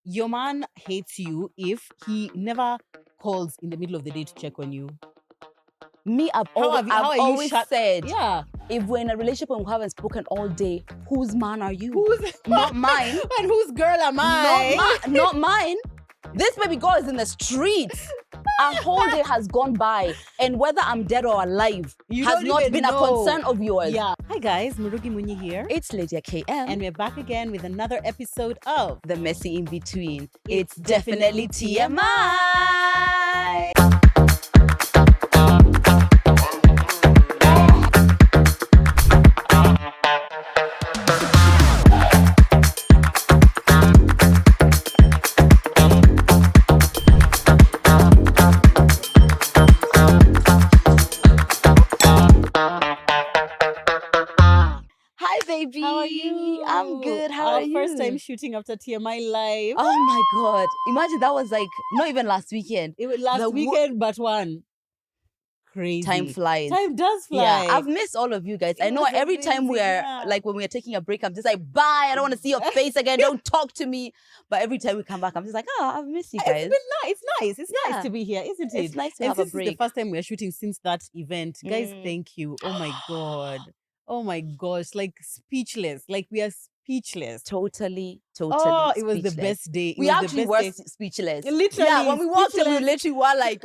your man hates you if he never calls in the middle of the day to check on you. Me, I've How are you always shut? said, Yeah. if we're in a relationship and we haven't spoken all day, whose man are you? Who's Not mine. And whose girl am I? Not mine. This baby girl is in the streets. A whole day has gone by, and whether I'm dead or alive has not been a concern of yours. Yeah. Hi guys, Murugi Munyi here. It's Lydia KM. And we're back again with another episode of The Messy In Between. It's definitely TMI. Baby. How are you? I'm good. How are you? Our first time shooting after TMI live. Oh my God. Imagine that was like, not even last weekend. It was last weekend, but one. Crazy. Time flies. Time does fly. Yeah, I've missed all of you guys. I know every time we are, like when we are taking a break, I'm just like, bye, I don't want to see your face again. Don't talk to me. But every time we come back, I'm just like, oh, I've missed you guys. It's been nice. It's nice to be here, isn't it? It's nice to have a break. This is the first time we're shooting since that event. Guys, thank you. Oh my God. Oh my gosh, like speechless. Like we are speechless. Totally. Oh, it was the best day. We actually were speechless. Literally. Yeah, when we walked in, we literally were like,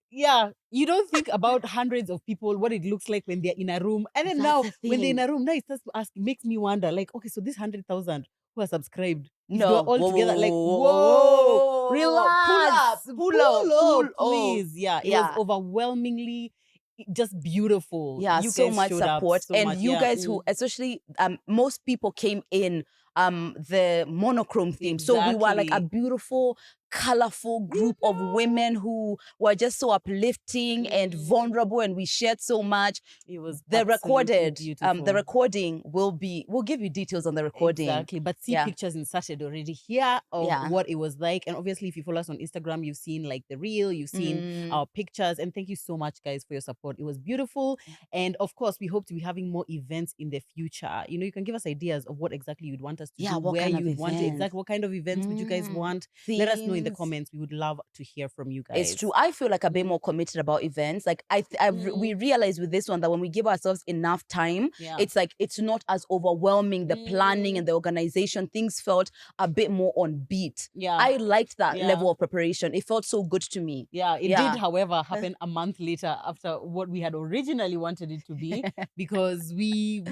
yeah, you don't think about hundreds of people, what it looks like when they're in a room. And then now, when they're in a room, now it starts to ask, it makes me wonder, like, okay, so this 100,000 who are subscribed, no, they're all together, like, whoa, relax, pull up, please. Yeah, it was overwhelmingly just beautiful. Yeah, you so much support. You guys who, especially most people came in the monochrome theme. Exactly. So we were like a beautiful, colorful group of women who were just so uplifting and vulnerable, and we shared so much. It was the recorded beautiful. The recording we'll give you details on the recording. Exactly, but see pictures inserted already here of what it was like. And obviously if you follow us on Instagram, you've seen like the reel, you've seen our pictures, and thank you so much guys for your support. It was beautiful. And of course we hope to be having more events in the future. You know, you can give us ideas of what exactly you'd want us to do, where you want it, exactly what kind of events would you guys want. Let us know in the comments. We would love to hear from you guys. It's true. I feel like a bit more committed about events. Like we realized with this one that when we give ourselves enough time, it's like it's not as overwhelming. The planning and the organization, things felt a bit more on beat. Yeah, I liked that level of preparation. It felt so good to me. Yeah, it did, however, happen a month later after what we had originally wanted it to be, because we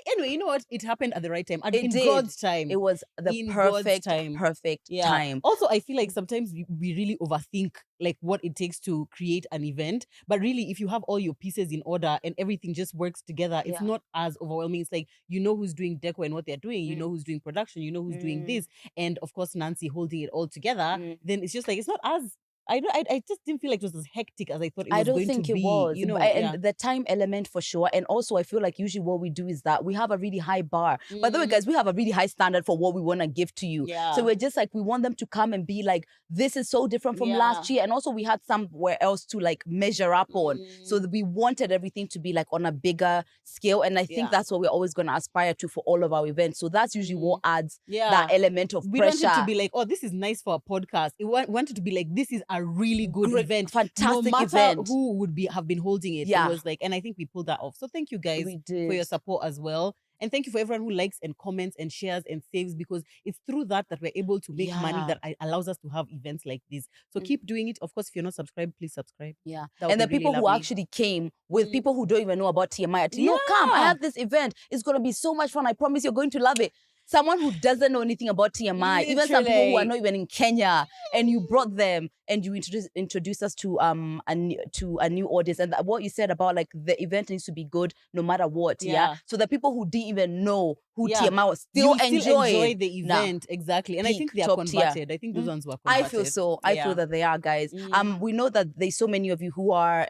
anyway, you know what? It happened at the right time. And in God's time. It was the perfect time. Also, I feel like sometimes we really overthink like what it takes to create an event, but really if you have all your pieces in order and everything just works together, it's not as overwhelming. It's like, you know who's doing deco and what they're doing, you know who's doing production, you know who's doing this, and of course Nancy holding it all together. Then it's just like, it's not as I just didn't feel like it was as hectic as I thought it was going to be. I don't think it was. You know, and the time element for sure. And also I feel like usually what we do is that we have a really high bar. By the way, guys, we have a really high standard for what we want to give to you. Yeah. So we're just like, we want them to come and be like, this is so different from last year. And also we had somewhere else to like measure up on. So that we wanted everything to be like on a bigger scale. And I think that's what we're always going to aspire to for all of our events. So that's usually what adds that element of pressure. We wanted to be like, oh, this is nice for a podcast. We wanted to be like, this is a really good event, fantastic no matter event. Who would have been holding it. It was like, and I think we pulled that off. So thank you guys for your support as well. And thank you for everyone who likes and comments and shares and saves, because it's through that we're able to make money that allows us to have events like this. So keep doing it. Of course, if you're not subscribed, please subscribe. Yeah. And the people who actually came with people who don't even know about TMI. No, come, I have this event. It's going to be so much fun. I promise you're going to love it. Someone who doesn't know anything about TMI, even some people who are not even in Kenya, and you brought them and you introduced us to a new audience. And what you said about like the event needs to be good no matter what. Yeah. So the people who didn't even know who TMI was still enjoy the event. Exactly. And I think they are converted. I think those ones were converted. I feel so. I feel that they are, guys. We know that there's so many of you who are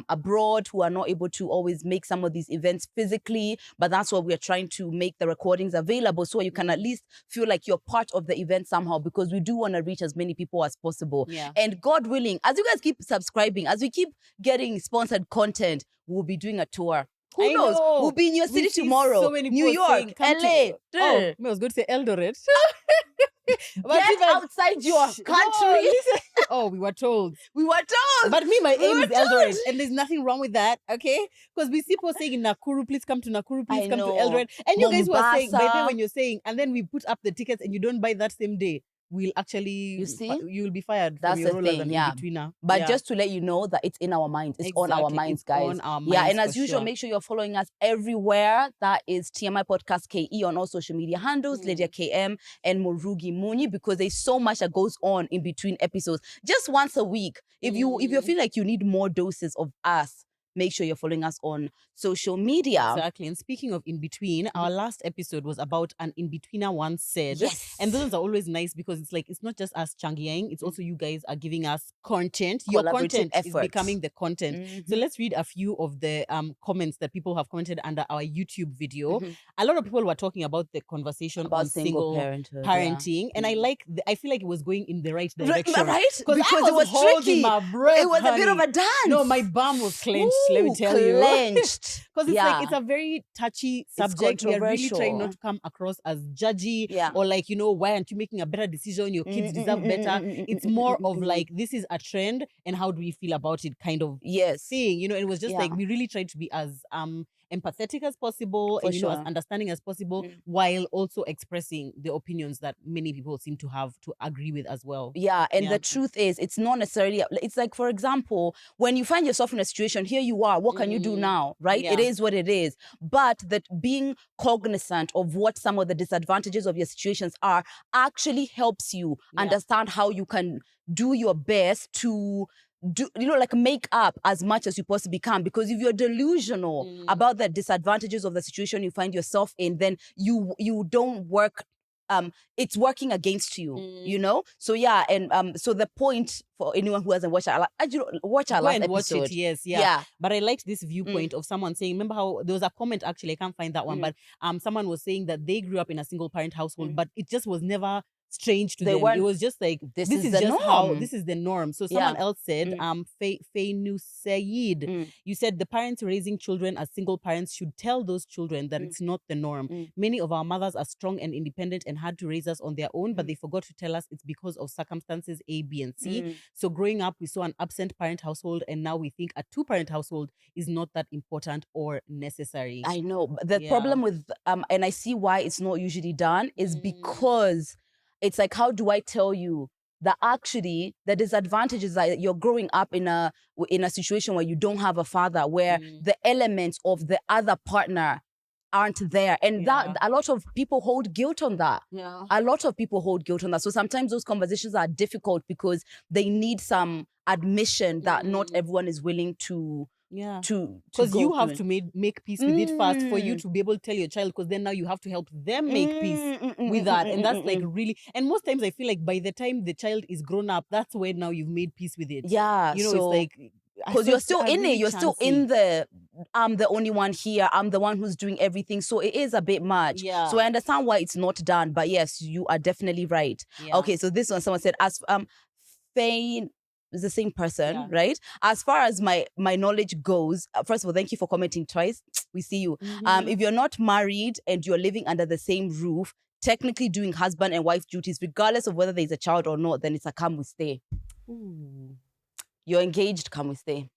abroad, who are not able to always make some of these events physically, but that's why we're trying to make the recordings available, so you can at least feel like you're part of the event somehow, because we do want to reach as many people as possible. And God willing, as you guys keep subscribing, as we keep getting sponsored content, we'll be doing a tour. Who knows? We'll be in your city tomorrow. So many New York, LA. I was going to say Eldoret. Get outside your country. No, listen. Oh, we were told. We were told. But me, my aim is Eldoret, and there's nothing wrong with that, okay? Because we see people saying in Nakuru, please come to Nakuru, please come to Eldoret. And you guys were saying, by the way, when you're saying, and then we put up the tickets and you don't buy that same day, we'll actually, you see, you'll be fired. That's from your the role thing, as an in-betweener. But just to let you know that it's in our minds. It's on our minds, guys. On our minds, and as usual, make sure you're following us everywhere. That is TMI Podcast KE on all social media handles, Lydia KM and Murugi Muni, because there's so much that goes on in between episodes. Just once a week. If you feel like you need more doses of us, make sure you're following us on social media. Exactly. And speaking of in-between, our last episode was about an in-betweener once said. Yes. And those are always nice because it's like, it's not just us changyang, it's also you guys are giving us content. Collaborative Your content efforts. is becoming the content. So let's read a few of the comments that people have commented under our YouTube video. A lot of people were talking about the conversation about on single parenting. And I feel like it was going in the right direction. Right? Because it was tricky. It was a bit of a dance. No, my bum was clenched. Let me tell you. Clenched. Because it's like, it's a very touchy subject. We are really trying not to come across as judgy or like, why aren't you making a better decision? Your kids deserve better. It's more of like, this is a trend and how do we feel about it kind of thing. It was just like, we really tried to be as empathetic as possible and as understanding as possible while also expressing the opinions that many people seem to have to agree with as well. And the truth is, it's not necessarily, it's like, for example, when you find yourself in a situation, here you are, what can you do now, right? It is what it is. But that being cognizant of what some of the disadvantages of your situations are actually helps you understand how you can do your best to make up as much as you possibly can. Because if you're delusional about the disadvantages of the situation you find yourself in, then you don't work. It's working against you, So so the point for anyone who hasn't watched watch our last episode. Watch it, But I liked this viewpoint of someone saying, remember how there was a comment, actually, I can't find that one, but someone was saying that they grew up in a single parent household, but it just was never strange to them. It was just like, this is just norm. How this is the norm. So someone else said, Fainu Sayed, you said the parents raising children as single parents should tell those children that it's not the norm. Many of our mothers are strong and independent and had to raise us on their own, but they forgot to tell us it's because of circumstances A, B, and C. So growing up, we saw an absent parent household, and now we think a two-parent household is not that important or necessary. I know. The problem with, and I see why it's not usually done, is because it's like, how do I tell you that actually the disadvantages that you're growing up in a situation where you don't have a father, where the elements of the other partner aren't there, and that a lot of people hold guilt on that. A lot of people hold guilt on that. So sometimes those conversations are difficult because they need some admission that not everyone is willing to. Because you have to make peace with it first for you to be able to tell your child, because then now you have to help them make peace with that. And that's like really, and most times I feel like by the time the child is grown up, that's when now you've made peace with it. It's like, because you're still in it, you're still in the I'm the only one here, I'm the one who's doing everything, so it is a bit much. So I understand why it's not done, but yes, you are definitely right. Okay, so this one, someone said, as Fain is the same person, right? As far as my knowledge goes, first of all, thank you for commenting twice. We see you. If you're not married and you're living under the same roof, technically doing husband and wife duties, regardless of whether there's a child or not, then it's a come we stay. You're engaged, come we stay.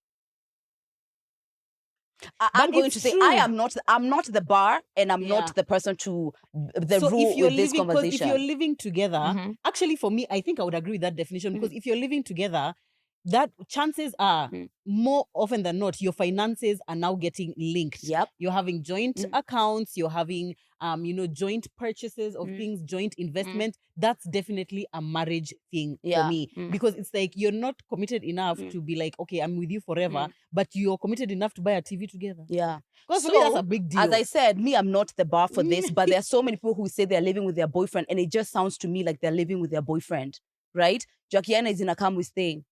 I'm going to say, I'm not the bar, and I'm not the person to rule with this conversation. If you're living together, actually for me, I think I would agree with that definition, because if you're living together, that chances are more often than not, your finances are now getting linked. You're having joint accounts, you're having joint purchases of things, joint investment. That's definitely a marriage thing for me, because it's like you're not committed enough to be like, okay, I'm with you forever, but you're committed enough to buy a TV together. Because for me, that's a big deal. As I said, I'm not the bar for this, but there are so many people who say they're living with their boyfriend, and it just sounds to me like they're living with their boyfriend, right? Jackiana is in a come we stay.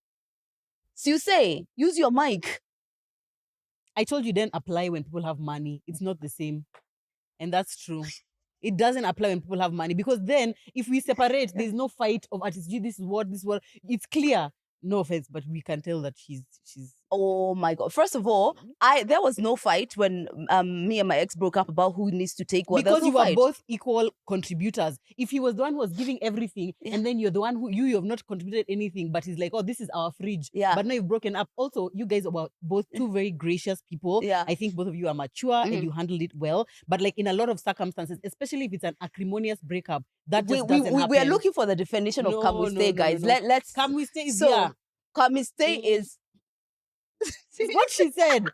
So you say, use your mic. I told you, then apply when people have money. It's not the same. And that's true. It doesn't apply when people have money, because then if we separate, there's no fight of artistry. This is what. It's clear. No offense, but we can tell that she's Oh my God. First of all, there was no fight when me and my ex broke up about who needs to take what. Because no you were fight. both equal contributors. If he was the one who was giving everything, and then you're the one who you have not contributed anything, but he's like, oh, this is our fridge. Yeah. But now you've broken up. Also, you guys were both two very gracious people. Yeah. I think both of you are mature and you handled it well. But like in a lot of circumstances, especially if it's an acrimonious breakup, that just doesn't happen. We are looking for the definition of come we stay, guys. Let's come we stay is come we stay is what she said.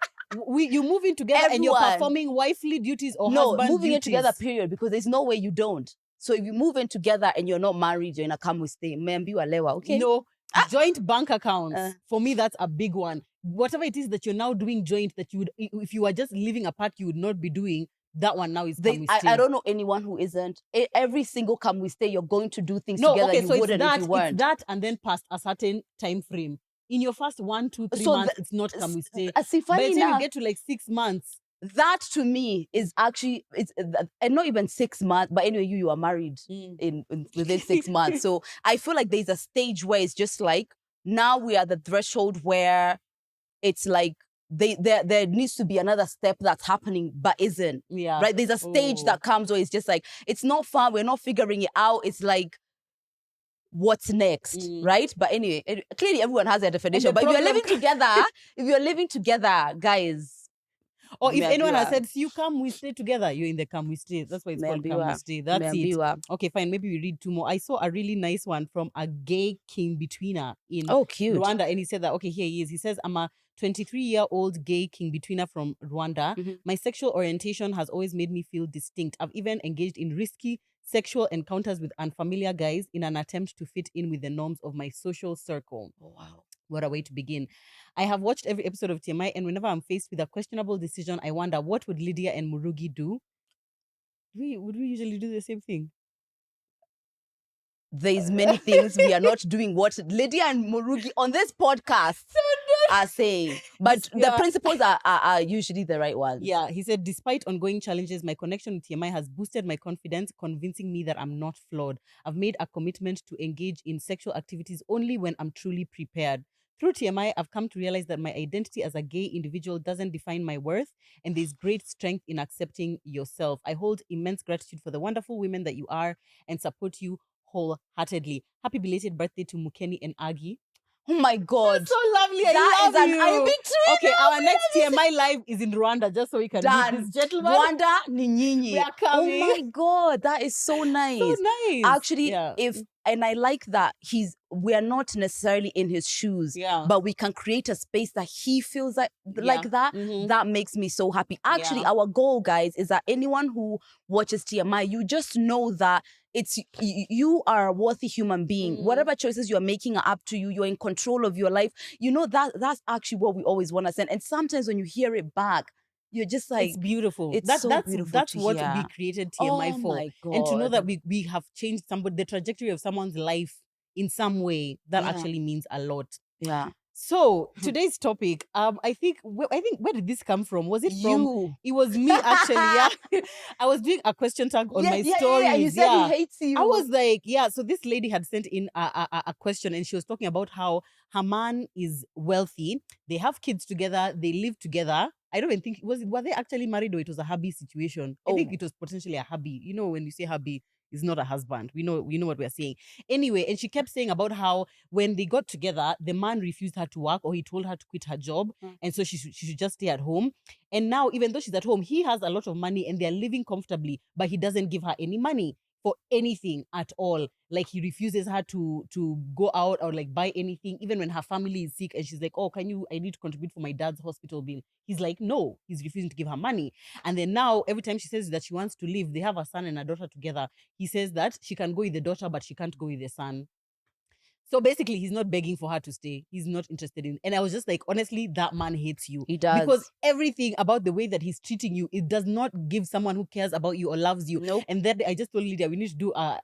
You moving together and you're performing wifely duties or husband moving duties. in together, period, because there's no way you don't. So if you move in together and you're not married, you're in a come we stay. Okay? No, joint bank accounts. For me, that's a big one. Whatever it is that you're now doing joint that you would, if you were just living apart, you would not be doing. That one now is come we stay. I don't know anyone who isn't. Every single come we stay, you're going to do things together. Okay, you so wouldn't if you weren't. It's that and then past a certain time frame. In your first 1, 2, 3 months, it's not come we stay. By the time you get to like 6 months, that to me is actually and not even 6 months. But anyway, you are married within 6 months. So I feel like there's a stage where it's just like now we are at the threshold where it's like there needs to be another step that's happening but isn't. Yeah. Right? There's a stage that comes where it's just like it's not fun. We're not figuring it out. It's like, what's next, right? But anyway, clearly everyone has their definition. But if you're living together, guys. Or if anyone has said, you come, we stay together, you're in the come, we stay. That's why it's called come, we stay. That's it. Okay, fine. Maybe we read 2 more. I saw a really nice one from a gay king-betweener in cute. Rwanda. And he said that, okay, here he is. He says, I'm a 23-year-old gay king-betweener from Rwanda. My sexual orientation has always made me feel distinct. I've even engaged in risky sexual encounters with unfamiliar guys in an attempt to fit in with the norms of my social circle. Oh, wow. What a way to begin. I have watched every episode of TMI, and whenever I'm faced with a questionable decision, I wonder, what would Lydia and Murugi do? Would we usually do the same thing? There's many things we are not doing what Lydia and Murugi on this podcast are saying. But the principles are usually the right ones. Yeah, he said, despite ongoing challenges, my connection with TMI has boosted my confidence, convincing me that I'm not flawed. I've made a commitment to engage in sexual activities only when I'm truly prepared. Through TMI, I've come to realize that my identity as a gay individual doesn't define my worth, and there's great strength in accepting yourself. I hold immense gratitude for the wonderful women that you are and support you wholeheartedly. Happy belated birthday to Mukeni and Agi. Oh my God. That's so lovely. I love you. Okay, our next TMI live is in Rwanda, just so we can meet this gentleman. Rwanda ni nyinyi. We are coming. Oh my God, that is so nice. So nice. Actually, and I like that we are not necessarily in his shoes, but we can create a space that he feels like that. That makes me so happy. Actually, our goal, guys, is that anyone who watches TMI, you just know that you are a worthy human being. Whatever choices you're making are up to you. You're in control of your life. You know, that's actually what we always want to send. And sometimes when you hear it back, you're just like, it's beautiful. That's so beautiful. That's what we created TMI for. My God. And to know that we have changed the trajectory of someone's life in some way, that actually means a lot. Yeah. So today's topic, I think where did this come from? Was it from you? It was me actually. Yeah, I was doing a question tag on my stories. Yeah, you said he hates you. I was like, yeah. So this lady had sent in a question, and she was talking about how her man is wealthy. They have kids together. They live together. I don't even think were they actually married or it was a hubby situation. I think it was potentially a hubby. You know, when you say hubby, it's not a husband. We know what we're saying. Anyway, and she kept saying about how when they got together, the man refused her to work, or he told her to quit her job, and so she should just stay at home. And now, even though she's at home, he has a lot of money and they're living comfortably, but he doesn't give her any money for anything at all. Like, he refuses her to go out or like buy anything, even when her family is sick and she's like, oh, I need to contribute for my dad's hospital bill. He's like, no, he's refusing to give her money. And then now, every time she says that she wants to leave, they have a son and a daughter together. He says that she can go with the daughter, but she can't go with the son. So basically, he's not begging for her to stay. He's not interested in. And I was just like, honestly, that man hates you. He does. Because everything about the way that he's treating you, it does not give someone who cares about you or loves you. Nope. And then I just told Lydia, we need to do a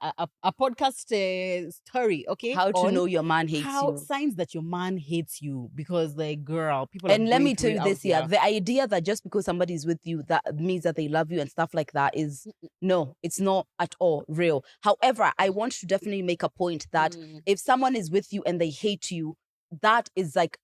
podcast story, okay? How to know your man hates you. Signs that your man hates you. Because, like, girl, people and let me tell you this, the idea that just because somebody is with you, that means that they love you and stuff like that is, no, it's not at all real. However, I want to definitely make a point that if someone is with you and they hate you, that is like,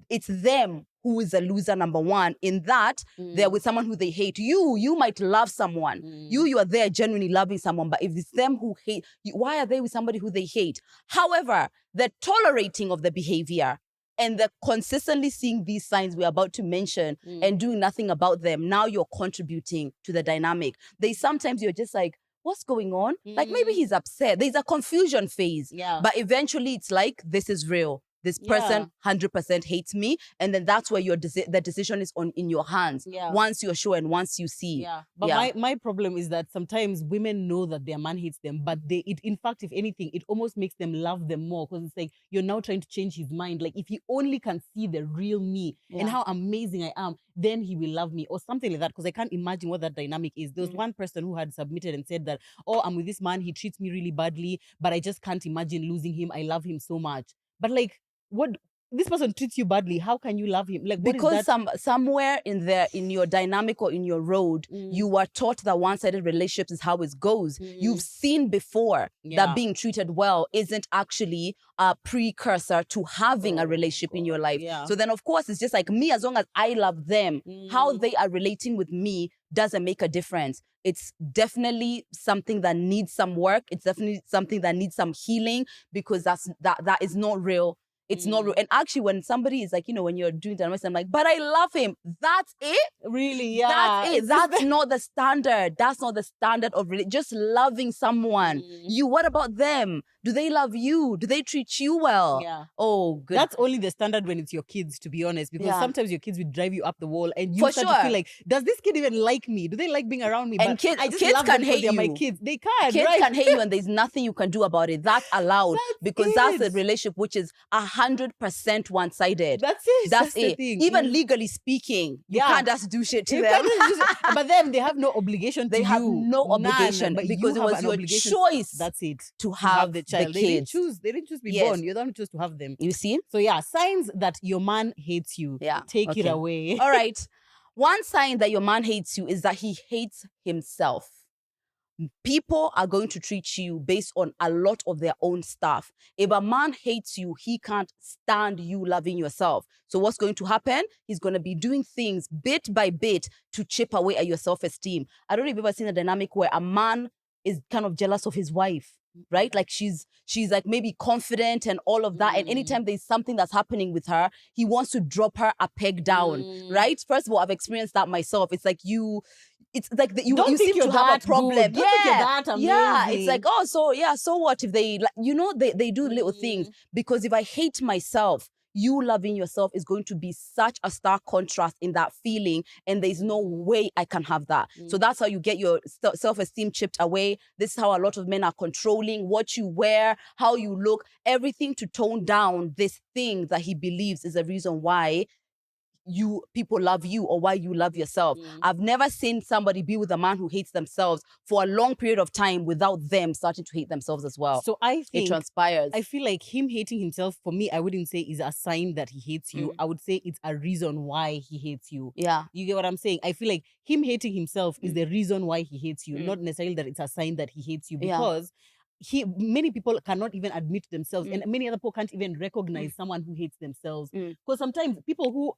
it's them who is a loser, number one, in that they're with someone who they hate. You might love someone. You are there genuinely loving someone, but if it's them who hate you, why are they with somebody who they hate? However, the tolerating of the behavior and the consistently seeing these signs we're about to mention and doing nothing about them, now you're contributing to the dynamic. Sometimes you're just like, what's going on? Like maybe he's upset. There's a confusion phase. But eventually it's like, this is real. This person 100% hates me. And then that's where the decision is in your hands. Once you're sure and once you see. But my problem is that sometimes women know that their man hates them, but in fact, if anything, it almost makes them love them more, because it's like, you're now trying to change his mind. Like, if he only can see the real me and how amazing I am, then he will love me, or something like that. Because I can't imagine what that dynamic is. There was one person who had submitted and said that, oh, I'm with this man, he treats me really badly, but I just can't imagine losing him. I love him so much. But like, what, this person treats you badly, how can you love him? Like, because somewhere in your dynamic or in your road, you were taught that one-sided relationships is how it goes. You've seen before that being treated well isn't actually a precursor to having a relationship in your life. So then, of course, it's just like me, as long as I love them, how they are relating with me doesn't make a difference. It's definitely something that needs some work. It's definitely something that needs some healing, because that is not real. It's not real. And actually, when somebody is like, when you're doing dynamics, I'm like, but I love him. That's it? Really? Yeah. That's it. That's not the standard. That's not the standard of just loving someone. What about them? Do they love you? Do they treat you well? Yeah. Oh, good. That's only the standard when it's your kids, to be honest, because sometimes your kids will drive you up the wall, and you start to feel like, does this kid even like me? Do they like being around me? And but I just kids love can them hate they're you. my kids. They can. Kids right? can hate you, and there's nothing you can do about it. That's allowed. Because that's a relationship which is 100% one-sided. That's it. That's the it. thing. Even legally speaking, you can't just do shit to them. But then they have no obligation to you. They have no obligation, but because it was your choice. That's it. To have the child. The kids. They didn't choose to be born. You're the one who chose to have them. You see? So yeah, signs that your man hates you. Take it away. All right. One sign that your man hates you is that he hates himself. People are going to treat you based on a lot of their own stuff. If a man hates you, he can't stand you loving yourself. So what's going to happen? He's going to be doing things bit by bit to chip away at your self-esteem. I don't know if you've ever seen a dynamic where a man is kind of jealous of his wife, right? Like she's like maybe confident and all of that. And anytime there's something that's happening with her, he wants to drop her a peg down, right? First of all, I've experienced that myself. It's like you seem to have a problem. Don't think you're that amazing. Yeah, it's like, oh, so what if they, they do little things. Because if I hate myself, you loving yourself is going to be such a stark contrast in that feeling, and there's no way I can have that. So that's how you get your self-esteem chipped away. This is how a lot of men are controlling what you wear, how you look, everything to tone down this thing that he believes is the reason why people love you, or why you love yourself. I've never seen somebody be with a man who hates themselves for a long period of time without them starting to hate themselves as well. So I think it transpires. I feel like him hating himself, for me, I wouldn't say is a sign that he hates you. I would say it's a reason why he hates you. Yeah. You get what I'm saying? I feel like him hating himself is the reason why he hates you, not necessarily that it's a sign that he hates you, because many people cannot even admit themselves, and many other people can't even recognize someone who hates themselves. Because sometimes people who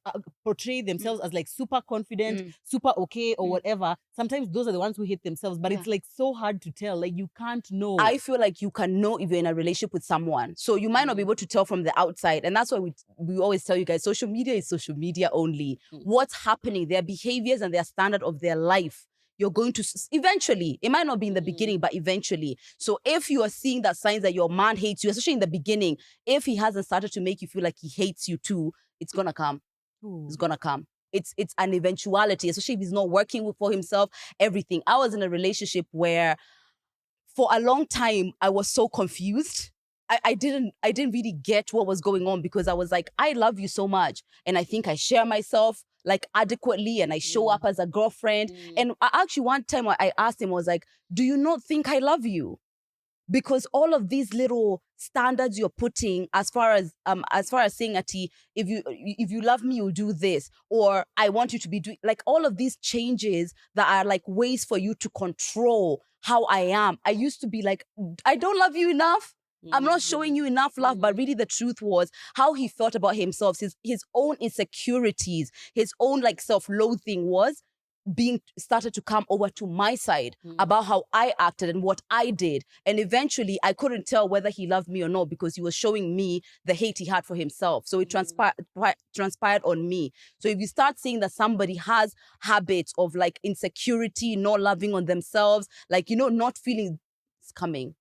portray themselves as like super confident, super okay, or whatever, sometimes those are the ones who hate themselves. But it's like so hard to tell. Like, you can't know. I feel like you can know if you're in a relationship with someone. So you might not be able to tell from the outside. And that's why we always tell you guys, social media is social media only. What's happening, their behaviors and their standard of their life, you're going to eventually, it might not be in the beginning, but eventually. So if you are seeing that signs that your man hates you, especially in the beginning, if he hasn't started to make you feel like he hates you too, it's going to come. It's going to come. It's an eventuality, especially if he's not working for himself, everything. I was in a relationship where for a long time, I was so confused. I didn't really get what was going on, because I was like, I love you so much. And I think I share myself like adequately, and I show up as a girlfriend. And actually one time I asked him, I was like, do you not think I love you? Because all of these little standards you're putting, as far as saying, Ati, if you love me, you'll do this, or I want you to be doing, like, all of these changes that are like ways for you to control how I am. I used to be like, I don't love you enough. I'm not showing you enough love. But really the truth was how he felt about himself, his own insecurities, his own like self-loathing was being started to come over to my side about how I acted and what I did. And eventually I couldn't tell whether he loved me or not because he was showing me the hate he had for himself. So it transpired on me. So if you start seeing that somebody has habits of like insecurity, not loving on themselves, like, you know, not feeling, it's coming.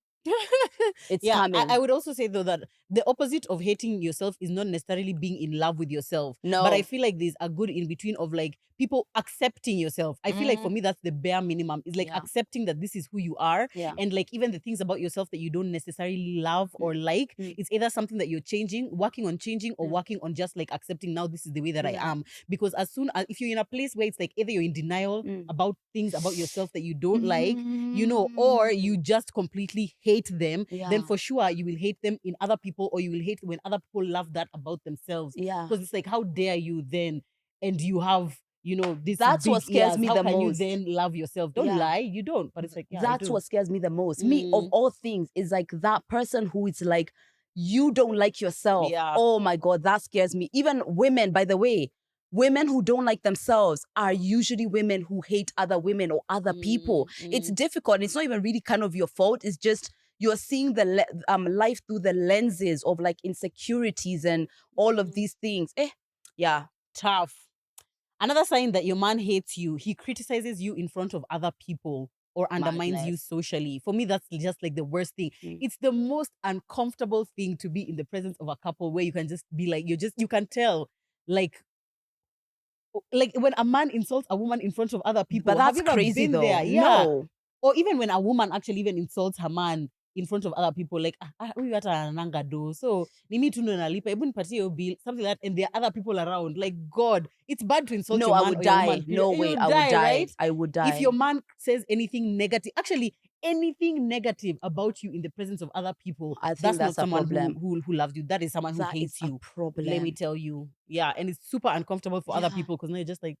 It's coming. I would also say though that the opposite of hating yourself is not necessarily being in love with yourself. No. But I feel like there's a good in between of like people accepting yourself. I feel like for me that's the bare minimum. It's like accepting that this is who you are. And like even the things about yourself that you don't necessarily love or like, it's either something that you're changing, working on changing, or working on just like accepting now this is the way that I am. Because as soon as if you're in a place where it's like either you're in denial about things about yourself that you don't like, you know, or you just completely hate them, then for sure you will hate them in other people, or you will hate when other people love that about themselves. Because it's like, how dare you then? And you have, you know, this. That's what scares me how the can most. You then love yourself? Don't lie, you don't. But it's like, that's what scares me the most. Me, of all things, is like that person who is like, you don't like yourself. Oh my God, that scares me. Even women, by the way, women who don't like themselves are usually women who hate other women or other people. It's difficult. It's not even really kind of your fault. It's just you're seeing the life through the lenses of like insecurities and all of these things. Tough. Another sign that your man hates you, he criticizes you in front of other people or undermines you socially. For me, that's just like the worst thing. It's the most uncomfortable thing to be in the presence of a couple where you can just be like, you can tell, like when a man insults a woman in front of other people. But that's have you ever crazy been though. there? No. Or even when a woman actually even insults her man in front of other people, like, huyu hata ananga do, so ni mimi tu ndo nalipa, hebu nipatie hiyo bill, something like that, and there are other people around. Like, God, it's bad to insult your man. I would or your die. woman. No way, you I would die. Right? I would die. If your man says anything negative, actually anything negative about you in the presence of other people, I think that's not a someone problem. who loves you. That is someone who hates you. Problem. Let me tell you. Yeah, and it's super uncomfortable for other people because now you're just like,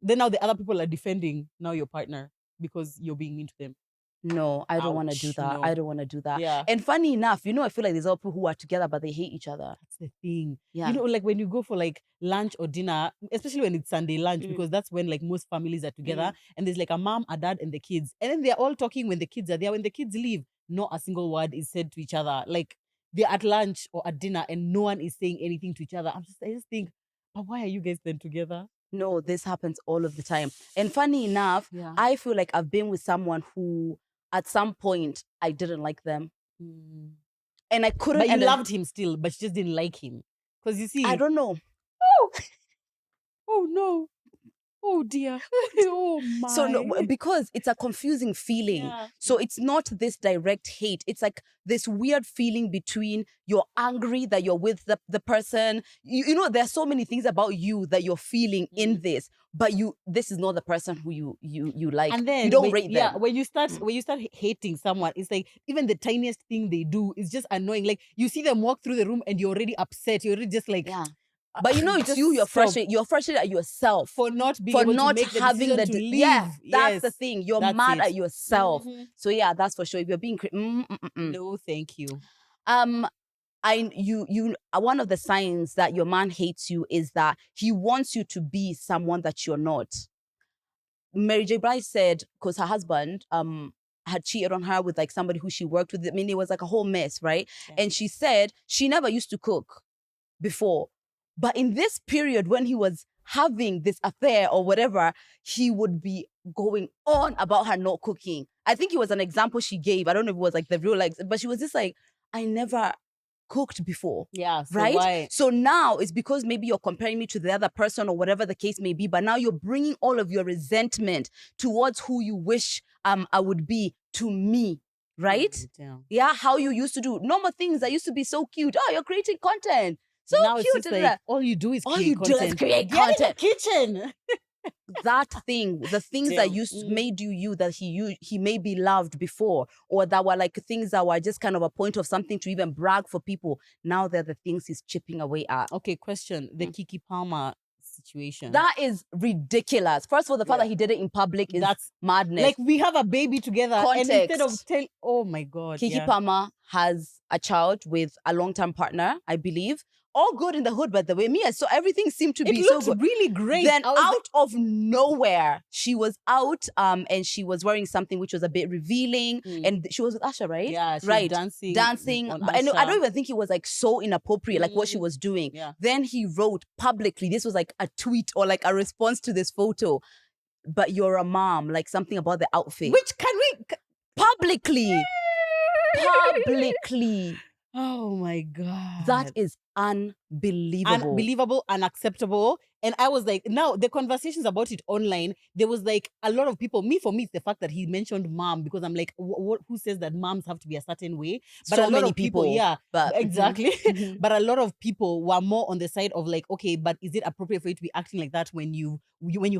then now the other people are defending now your partner because you're being mean to them. No, I don't want to do that. No. I don't want to do that. Yeah. And funny enough, you know, I feel like there's all people who are together, but they hate each other. That's the thing. Yeah. You know, like when you go for like lunch or dinner, especially when it's Sunday lunch, because that's when like most families are together and there's like a mom, a dad, and the kids. And then they're all talking when the kids are there. When the kids leave, not a single word is said to each other. Like they're at lunch or at dinner and no one is saying anything to each other. I just think, but why are you guys then together? No, this happens all of the time. And funny enough, I feel like I've been with someone who at some point I didn't like them. And I couldn't. But you loved him still, but you just didn't like him. Because you see, I don't know. Oh no. Oh dear. Oh my. So no, because it's a confusing feeling. So it's not this direct hate. It's like this weird feeling between you're angry that you're with the person. You know, there's so many things about you that you're feeling in this, but this is not the person who you like. And then you don't rate them. Yeah, when you start hating someone, it's like even the tiniest thing they do is just annoying. Like you see them walk through the room and you're already upset. You're already just like, but you know, it's you're frustrated. You're frustrated at yourself for not being able to make the decision to leave. Yeah, that's the thing. You're mad at yourself. So yeah, that's for sure. If you're being no, thank you. One of the signs that your man hates you is that he wants you to be someone that you're not. Mary J. Blige said, because her husband had cheated on her with like somebody who she worked with. I mean, it was like a whole mess, right? Okay. And she said she never used to cook before. But in this period when he was having this affair or whatever, he would be going on about her not cooking. I think it was an example she gave. I don't know if it was like the real, like, but she was just like, I never cooked before. Yeah. So right? Why? So now it's because maybe you're comparing me to the other person or whatever the case may be, but now you're bringing all of your resentment towards who you wish I would be to me. Right? Yeah. How you used to do normal things that used to be so cute. Oh, you're creating content. So now cute. It's just like, all you do is create content. Do is create Get content. in the kitchen. That thing, the things that made you that he may be loved before, or that were like things that were just kind of a point of something to even brag for people. Now they're the things he's chipping away at. Okay, question. The Keke Palmer situation. That is ridiculous. First of all, the fact that he did it in public is madness. Like we have a baby together. Context. And instead of oh my God. Keke Palmer has a child with a long-term partner, I believe. All good in the hood, by the way. Mia, so everything seemed to be so good. Really great. Then out of nowhere, she was out and she was wearing something which was a bit revealing. And she was with Asha, right? Yeah, she right. was dancing. But I don't even think it was like so inappropriate, like what she was doing. Yeah. Then he wrote publicly, this was like a tweet or like a response to this photo. But you're a mom, like something about the outfit. Which can we... Publicly. Publicly. Oh my God. That is unbelievable. Unbelievable, unacceptable. And I was like, now the conversations about it online, there was like a lot of people, for me, it's the fact that he mentioned mom, because I'm like, who says that moms have to be a certain way? But so a lot many of people, yeah, but exactly. But a lot of people were more on the side of like, okay, but is it appropriate for you to be acting like that when you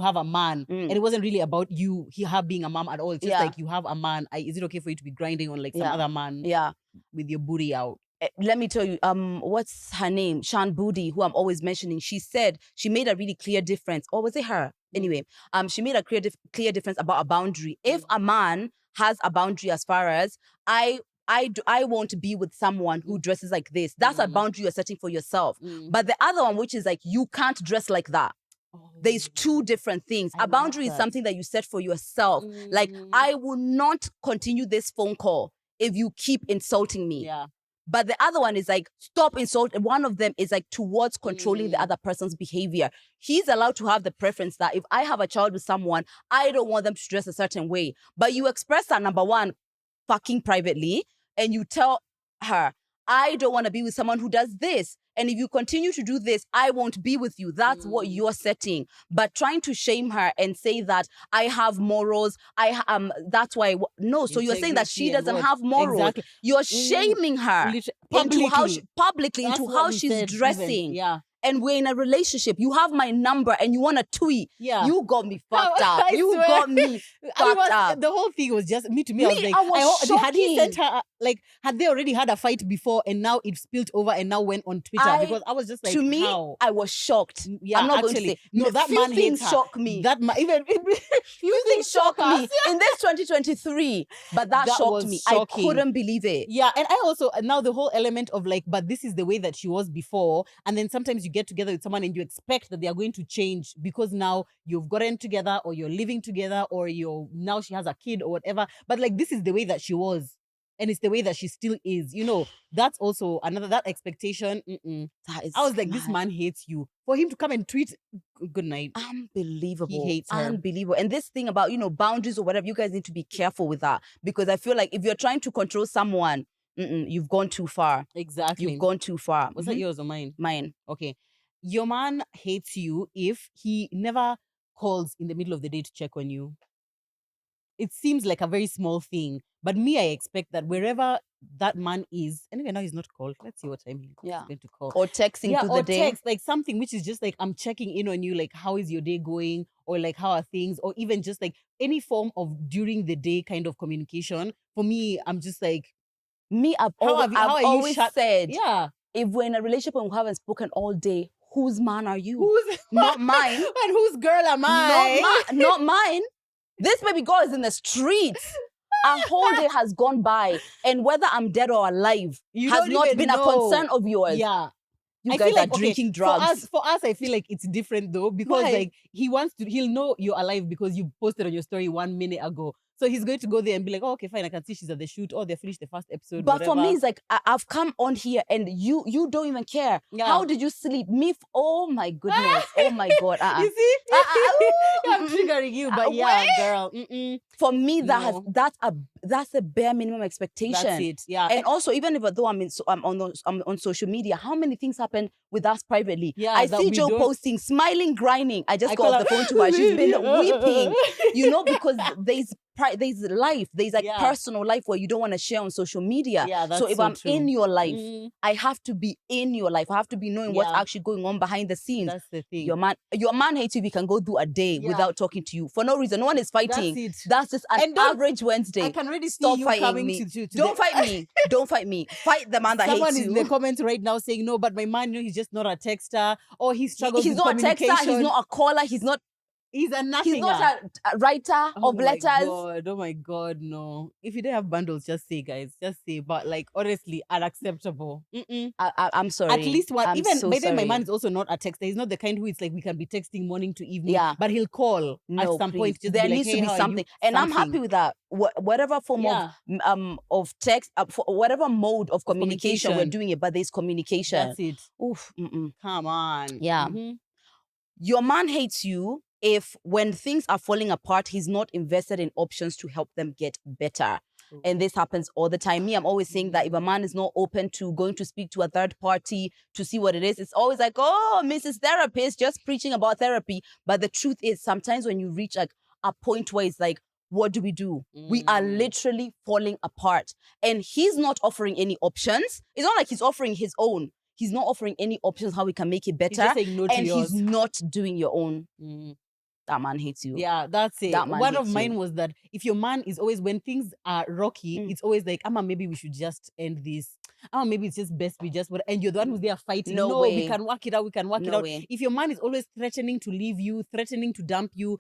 have a man? And it wasn't really about you, her being a mom at all. It's just like, you have a man. Is it okay for you to be grinding on like some other man? Yeah. With your booty out? Let me tell you, what's her name? Shan Budi, who I'm always mentioning. She said she made a really clear difference. Or was it her? Anyway, she made a clear difference about a boundary. If a man has a boundary as far as I won't be with someone who dresses like this. That's a boundary you're setting for yourself. But the other one, which is like, you can't dress like that. There's two different things. A boundary is something that you set for yourself. Like, I will not continue this phone call if you keep insulting me. Yeah. But the other one is like, stop insulting. One of them is like towards controlling the other person's behavior. He's allowed to have the preference that if I have a child with someone, I don't want them to dress a certain way. But you express that, number one, fucking privately, and you tell her, I don't want to be with someone who does this. And if you continue to do this, I won't be with you. That's what you're setting. But trying to shame her and say that I have morals, that's why, no. So you're saying that she doesn't have morals. Exactly. You're shaming her publicly into how she's dressing. Yeah. And we're in a relationship. You have my number and you want to tweet. Yeah. You got me fucked up. You got me fucked up. The whole thing was just, me, I was like, had he sent her, like, had they already had a fight before and now it spilled over and now went on Twitter? Because I was just like, to me, how? I was shocked. Yeah, I'm not going to say. No, that man hates her. Shocked me. That man, even few things shocked me in this 2023. But that shocked me. Shocking. I couldn't believe it. Yeah, and I also, now the whole element of like, but this is the way that she was before. And then sometimes you get together with someone and you expect that they are going to change because now you've gotten together or you're living together or now she has a kid or whatever. But like, this is the way that she was. And it's the way that she still is. You know, that's also that expectation. That is, I was like, this man hates you. For him to come and tweet, good night. Unbelievable. He hates her. Unbelievable. And this thing about, boundaries or whatever, you guys need to be careful with that. Because I feel like if you're trying to control someone, you've gone too far. Exactly. You've gone too far. Was that yours or mine? Mine. Okay. Your man hates you if he never calls in the middle of the day to check on you. It seems like a very small thing, but me, I expect that wherever that man is, and even now he's not called. Let's see what time he's going to call. Or texting through the day. Text, like something which is just like, I'm checking in on you, like, how is your day going? Or like, how are things? Or even just like any form of during the day kind of communication. For me, I'm just like... I've always said, if we're in a relationship and we haven't spoken all day, whose man are you? Not mine. And whose girl am I? Not mine. This baby girl is in the streets. A whole day has gone by, and whether I'm dead or alive has not been a concern of yours. Yeah. You guys are drinking drugs. For us, I feel like it's different though, because like he'll know you're alive because you posted on your story 1 minute ago. So he's going to go there and be like, oh, okay, fine, I can see she's at the shoot. Oh, they finished the first episode. But for me, it's like, I've come on here and you don't even care. Yeah. How did you sleep? Oh my goodness. Oh my God. You see? I'm triggering you, but girl. For me, that's a bare minimum expectation. That's it. Yeah. And also, even if though I'm on social media, how many things happen with us privately? Yeah, I see Joe posting, smiling, grinding. I just got off the phone to her. She's been weeping, because there's life. There's like personal life where you don't want to share on social media. Yeah, that's so if I'm true. In your life, I have to be in your life. I have to be knowing what's actually going on behind the scenes. That's the thing. Your man hates you if he can go through a day without talking to you for no reason. No one is fighting. That's just an average Wednesday. I can already stop fighting me. Don't fight me. Don't fight me. Fight the man that hates you. Someone is in the comments right now saying, no, but my man, he's just not a texter, or he struggles with communication. He's not a texter. He's not a caller. He's not. He's a nothing. He's not a writer of letters. Oh my God, no. If you don't have bundles, just say, guys. Just say. But like, honestly, unacceptable. I'm sorry. At least one. I'm Even so by then, my sorry. man is also not a texter. He's not the kind who it's like we can be texting morning to evening. Yeah. But he'll call No, at some please. point. Just there be like, needs hey, to be how are something. you? And I'm happy with that. Whatever form of text, whatever mode of communication we're doing it, but there's communication. That's it. Oof. Come on. Yeah. Your man hates you if when things are falling apart, he's not invested in options to help them get better. And this happens all the time. I'm always saying that if a man is not open to going to speak to a third party to see what it is, it's always like, oh, Mrs. Therapist, just preaching about therapy. But the truth is, sometimes when you reach like a point where it's like, what do? We are literally falling apart. And he's not offering any options. It's not like he's offering his own. He's not offering any options how we can make it better. He's just saying no to and yours. He's not doing your own. That man hates you. Yeah, that's it. One of mine was that if your man is always, when things are rocky, it's always like, Ama, maybe we should just end this. Ama, maybe it's just best we just, and you're the one who's there fighting. No, we can work it out. We can work it out. If your man is always threatening to leave you, threatening to dump you,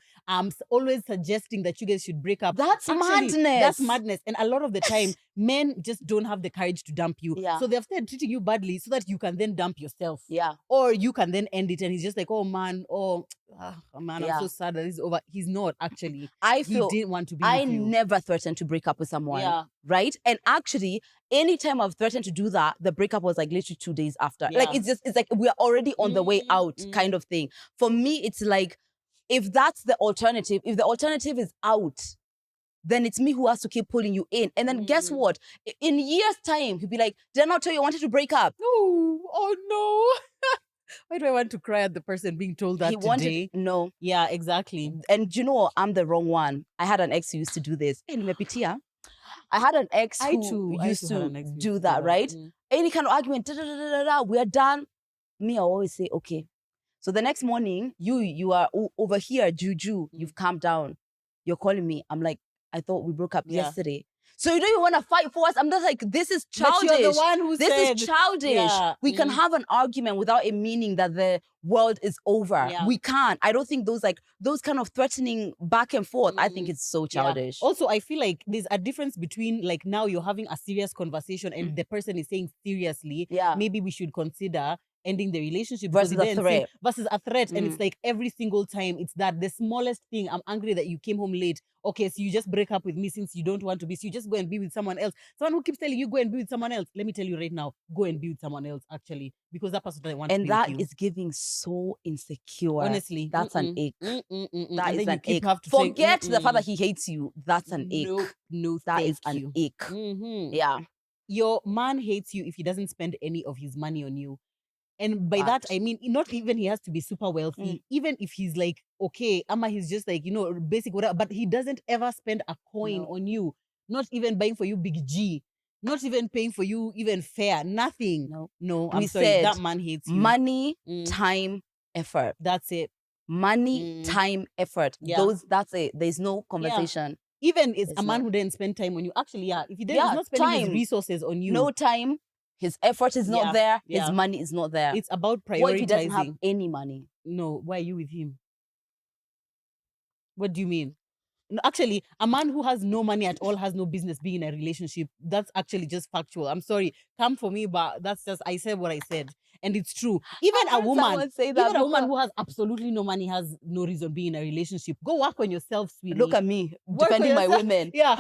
always suggesting that you guys should break up. That's madness. That's madness. And a lot of the time, men just don't have the courage to dump you. Yeah. So they've started treating you badly so that you can then dump yourself. Yeah. Or you can then end it and he's just like, oh man, I'm so sad that it's over. He's not actually. I feel he didn't want to be with you. never threatened to break up with someone. Yeah. Right? And actually, anytime I've threatened to do that, the breakup was like literally 2 days after. Yeah. Like it's like we're already on the way out kind of thing. For me, it's like, if that's the alternative, if the alternative is out, then it's me who has to keep pulling you in. And then guess what? In years' time, he'll be like, did I not tell you I wanted to break up? Oh no. Why do I want to cry at the person being told that today? No. Yeah, exactly. And you know, I'm the wrong one. I had an ex who used to do this. I had an ex who used to do that, right? Any kind of argument, we are done. Me, I always say, okay. So the next morning, you are over here, Juju. You've calmed down. You're calling me. I'm like, I thought we broke up yesterday. So you don't even want to fight for us. I'm just like, this is childish. But you're the one who this is childish. Yeah. We can have an argument without it meaning that the world is over. Yeah. We can't. I don't think those kind of threatening back and forth, I think it's so childish. Yeah. Also, I feel like there's a difference between like now you're having a serious conversation and the person is saying seriously, maybe we should consider ending the relationship versus a threat. And it's like every single time it's that the smallest thing, I'm angry that you came home late. Okay, so you just break up with me since you don't want to be, so you just go and be with someone else. Someone who keeps telling you go and be with someone else. Let me tell you right now, go and be with someone else actually, because that person doesn't want to be with you. And that is giving so insecure. Honestly, that's an ache. That is an ache. Forget the fact that he hates you. That's an ache. No, that is an ache. Yeah. Your man hates you if he doesn't spend any of his money on you. And by that, I mean, not even he has to be super wealthy. Even if he's like, okay, Ama, he's just like, basic whatever, but he doesn't ever spend a coin on you. Not even buying for you big G. Not even paying for you even fair. Nothing. No, I'm sorry. That man hates you. Money, time, effort. That's it. Money, time, effort. Yeah. That's it. There's no conversation. Yeah. Even it's a man who didn't spend time on you. Actually, if he didn't, he's not spending his resources on you. No time. His effort is not there. His money is not there. It's about prioritizing. What if he doesn't have any money? No, why are you with him? What do you mean? No, actually, a man who has no money at all has no business being in a relationship. That's actually just factual. I'm sorry. Come for me, but that's just, I said what I said. And it's true. Even a woman who has absolutely no money has no reason being in a relationship. Go work on yourself, sweetie. Look at me, defending my women. Yeah.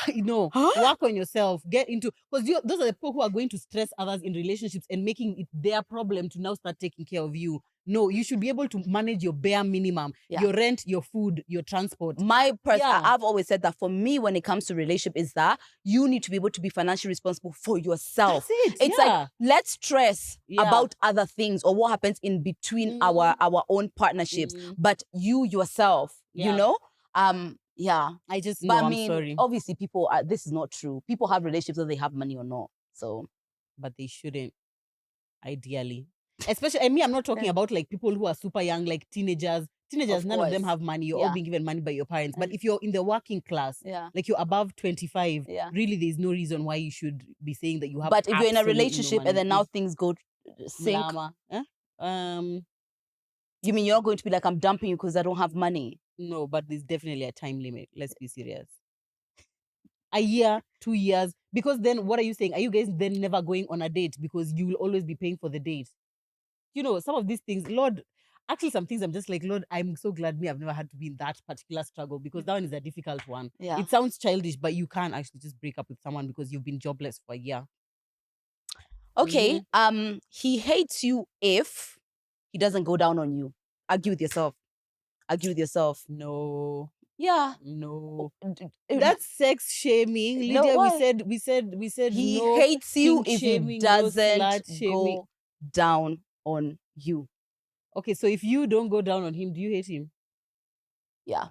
Work on yourself. Get into, because those are the people who are going to stress others in relationships and making it their problem to now start taking care of you. No, you should be able to manage your bare minimum, your rent, your food, your transport. I've always said that for me, when it comes to relationship, is that you need to be able to be financially responsible for yourself. That's it. It's like, let's stress about other things or what happens in between our own partnerships, but you yourself, I just know, I'm sorry. Obviously, people this is not true. People have relationships whether they have money or not. So, but they shouldn't, ideally. Especially, and me, I'm not talking about like people who are super young, like teenagers. Teenagers, none of them have money. You're all being given money by your parents. But if you're in the working class, like you're above 25, really there's no reason why you should be saying that you have. But if you're in a relationship and then now things go sink. You mean you're not going to be like, I'm dumping you because I don't have money? No, but there's definitely a time limit. Let's be serious. A year, 2 years. Because then what are you saying? Are you guys then never going on a date because you will always be paying for the date? You know, some of these things, Lord, actually some things I'm just like, Lord, I'm so glad I've never had to be in that particular struggle because that one is a difficult one. Yeah. It sounds childish, but you can't actually just break up with someone because you've been jobless for a year. Okay. He hates you if he doesn't go down on you. Argue with yourself. No. Yeah. No. That's sex shaming. Lydia, No, we said he no. hates you kink if shaming, he doesn't no slut shaming. go down on you. Okay, so if you don't go down on him, do you hate him? Yeah.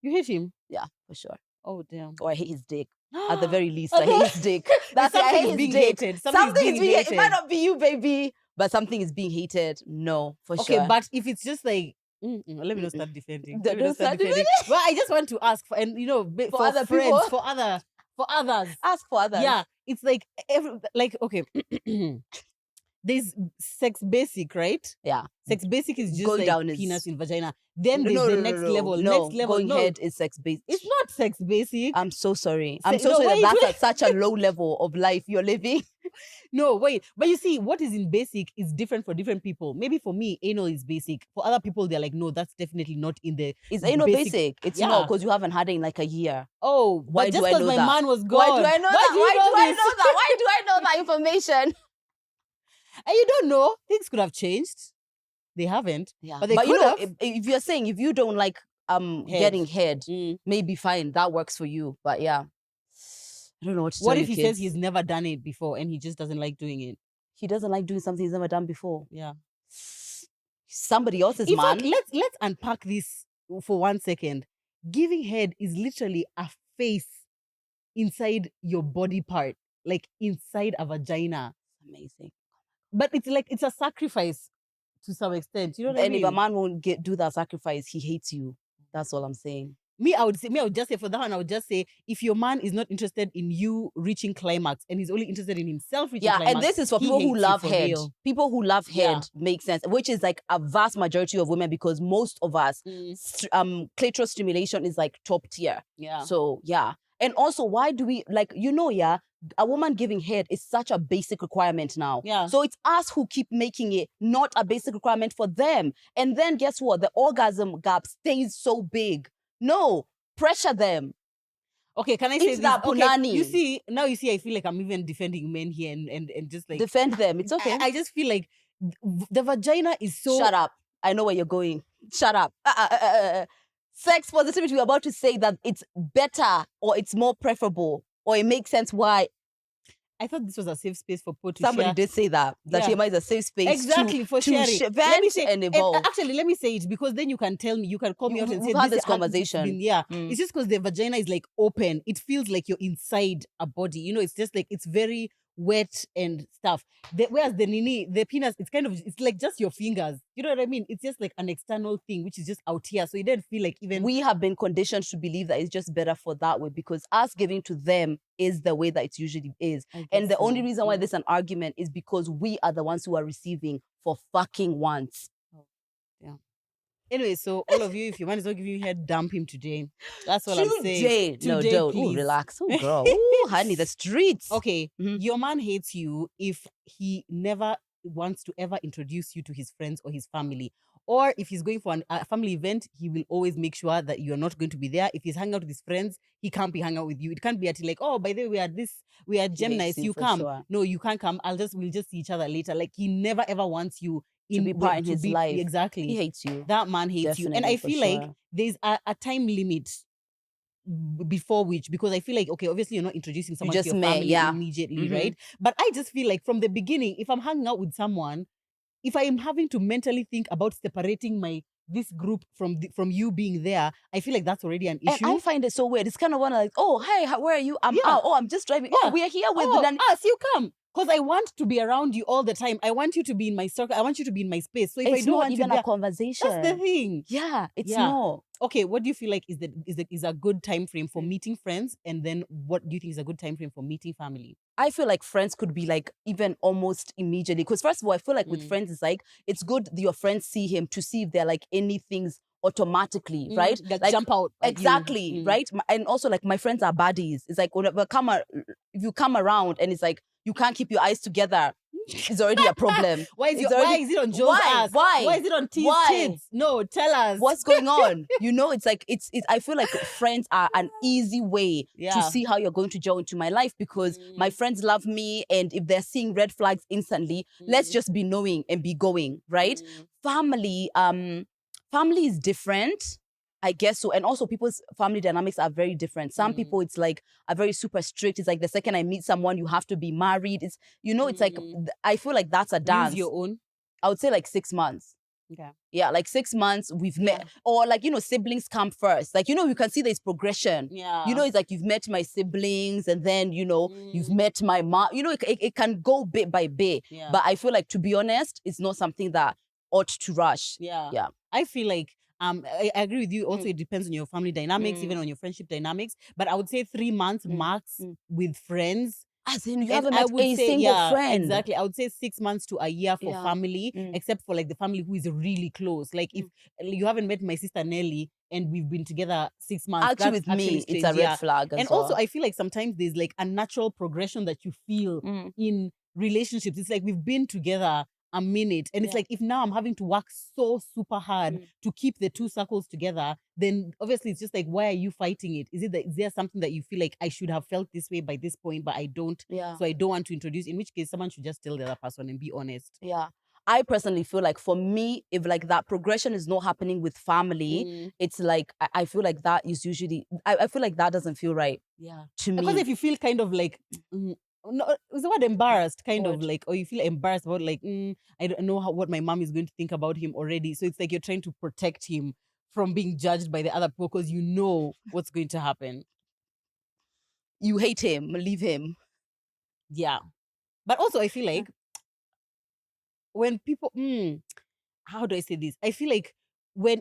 You hate him? Yeah, for sure. Oh, damn. Or I hate his dick. At the very least, I hate his dick. That's something I hate is being his dick. hated. Something is being hated. It might not be you, baby, but something is being hated. No, for sure. Okay, but if it's just like, let me not start defending. Don't start defending. Well, I just want to ask for, and you know, For for other friends, people. for others. Ask for others. Yeah, it's like okay. There's sex basic, right? Yeah. Sex basic is just Going like down penis is... in vagina. Then there's the next level. No, Next level. going head is sex basic. It's not sex basic. I'm so sorry. I'm so sorry that's at such a low level of life you're living. No, wait. But you see, what is in basic is different for different people. Maybe for me, anal is basic. For other people, they're like, no, that's definitely not in the. Is anal basic? It's not, because you haven't had it in like a year. Oh, why just do I know my that? man was gone. Why do I know that? Why do I know that information? And you don't know. Things could have changed. They haven't. Yeah. But they could have. If you're saying if you don't like getting head, maybe fine, that works for you. But yeah. I don't know what to tell you, What if he kids. says he's never done it before and he just doesn't like doing it? He doesn't like doing something he's never done before. Yeah. Somebody else's in man. fact, let's unpack this for 1 second. Giving head is literally a face inside your body part, like inside a vagina. Amazing. But it's like it's a sacrifice to some extent. You know what I mean? And if a man won't do that sacrifice, he hates you. That's all I'm saying. I would just say for that one, I would just say if your man is not interested in you reaching climax and he's only interested in himself reaching climax. And this is for people who love head. People who love head makes sense, which is like a vast majority of women because most of us, clitoris stimulation is like top tier. Yeah. So yeah. And also, why do we a woman giving head is such a basic requirement now. Yeah. So it's us who keep making it not a basic requirement for them. And then guess what? The orgasm gap stays so big. No, pressure them. Okay, can I say it's that punani. Okay, you see, I feel like I'm even defending men here and just like... Defend them, it's okay. I just feel like the vagina is so... Shut up. I know where you're going. Shut up. Sex positivity, we're about to say that it's better or it's more preferable or it makes sense why. I thought this was a safe space for people to Somebody share. did say that TMI is a safe space exactly for sharing. Let me say, and evolve. Actually, let me say it because then you can tell me, you can call me out and say we've had this conversation. It's just because the vagina is like open. It feels like you're inside a body. You know, it's just like it's very wet and stuff. Whereas the penis, it's like just your fingers. You know what I mean? It's just like an external thing, which is just out here. So you don't feel like even... We have been conditioned to believe that it's just better for that way because us giving to them is the way that it usually is. And the only reason why there's an argument is because we are the ones who are receiving for fucking once. Yeah. Anyway, so all of you, if your man is not giving you head, dump him today. That's all I'm saying. No, don't. Ooh, relax. Oh, girl. Ooh, honey, the streets. Okay. Your man hates you if he never wants to ever introduce you to his friends or his family. Or if he's going for a family event, he will always make sure that you're not going to be there. If he's hanging out with his friends, he can't be hanging out with you. It can't be until like, oh, by the way, we are Gemini's, you come. Sure. No, you can't come. We'll just see each other later. Like he never ever wants you to be part in his life. Exactly. He hates you. That man hates you. And I feel like there's a time limit before which, because I feel like, okay, obviously you're not introducing someone to your family immediately, right? But I just feel like from the beginning, if I'm hanging out with someone, if I am having to mentally think about separating this group from you being there, I feel like that's already an issue. And I find it so weird. It's kind of one like, oh, hey, where are you? I'm out. Oh, I'm just driving. Oh, we are here with us. You come. Because I want to be around you all the time. I want you to be in my circle. I want you to be in my space. So if I It's don't not want even you a conversation. that's the thing. Yeah, it's Yeah. not. Okay, what do you feel like is a good time frame for meeting friends? And then what do you think is a good time frame for meeting family? I feel like friends could be like even almost immediately. Because first of all, I feel like with friends, it's like, it's good that your friends see him to see if there are like any things automatically, right? That Like jump out at you. exactly, right? And also like my friends are buddies. It's like whenever if you come around and it's like you can't keep your eyes together, it's already a problem. Why is it on Joe's ass? Why is it on T's tits? No, tell us. What's going on? You know, it's like it's I feel like friends are an easy way to see how you're going to gel into my life, because my friends love me, and if they're seeing red flags instantly, let's just be knowing and be going, right? Family is different, I guess so. And also people's family dynamics are very different. Some people, it's like are very super strict. It's like the second I meet someone, you have to be married. It's, you know, it's like, I feel like that's a dance. Use your own? I would say like 6 months. Okay. Yeah, like 6 months we've met. Or like, you know, siblings come first. Like, you know, you can see there's progression. Yeah. You know, it's like you've met my siblings, and then, you know, you've met my mom. You know, it can go bit by bit. Yeah. But I feel like, to be honest, it's not something that ought to rush. Yeah. Yeah. I feel like I agree with you. Also, it depends on your family dynamics, even on your friendship dynamics. But I would say 3 months max with friends. As in, you haven't met a single friend. Exactly. I would say 6 months to a year for family, except for like the family who is really close. Like if you haven't met my sister Nelly and we've been together 6 months, Actually, that's with me, strange, it's a red flag as and well. also, I feel like sometimes there's like a natural progression that you feel in relationships. It's like we've been together a minute, and it's like, if now I'm having to work so super hard to keep the two circles together, then obviously it's just like, why are you fighting it? Is there something that you feel like I should have felt this way by this point, but I don't? Yeah. So I don't want to introduce, in which case someone should just tell the other person and be honest. Yeah. I personally feel like, for me, if like that progression is not happening with family, it's like, I feel like that is usually, I feel like that doesn't feel right. Yeah. To me. Because if you feel kind of like, no, is the word embarrassed, kind of like, or you feel embarrassed about like, I don't know what my mom is going to think about him already. So it's like you're trying to protect him from being judged by the other people because you know what's going to happen. You hate him, leave him. Yeah. But also I feel like when people, how do I say this? I feel like